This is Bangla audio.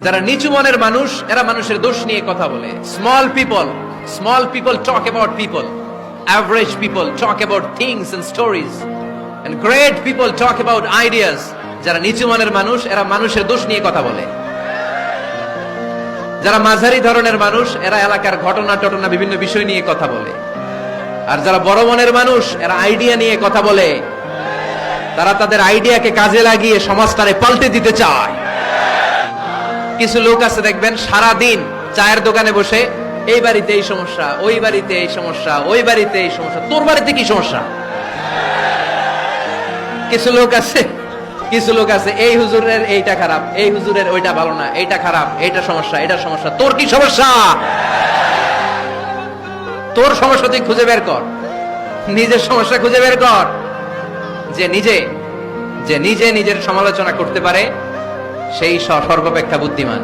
যারা নিচু মনের মানুষ এরা মানুষের দোষ নিয়ে কথা বলে। Small people talk about people, average people talk about things and stories, and great people talk about ideas. যারা নিচু মনের মানুষ এরা মানুষের দোষ নিয়ে কথা বলে। যারা মাঝারি ধরনের মানুষ এরা এলাকার ঘটনা বিভিন্ন বিষয় নিয়ে কথা বলে। আর যারা বড় মনের মানুষ এরা আইডিয়া নিয়ে কথা বলে। তারা তাদের আইডিয়াকে কাজে লাগিয়ে সমাজটারে পাল্টে দিতে চায়। কিছু লোক আছে দেখবেন সারা দিন চায়ের দোকানে বসে এই বাড়িতে এই সমস্যা, ওই বাড়িতে এই সমস্যা, ওই বাড়িতে এই সমস্যা, তোর বাড়িতে কি সমস্যা। কিছু লোক আছে এই হুজুরের এইটা খারাপ, এই হুজুরের ওইটা ভালো না, এইটা খারাপ, এইটা সমস্যা, এটা সমস্যা। তোর কি সমস্যা? তোর সমস্যা তুই খুঁজে বের কর, নিজের সমস্যা খুঁজে বের কর। যে নিজে নিজের সমালোচনা করতে পারে সেই সর্বাপেক্ষা বুদ্ধিমান।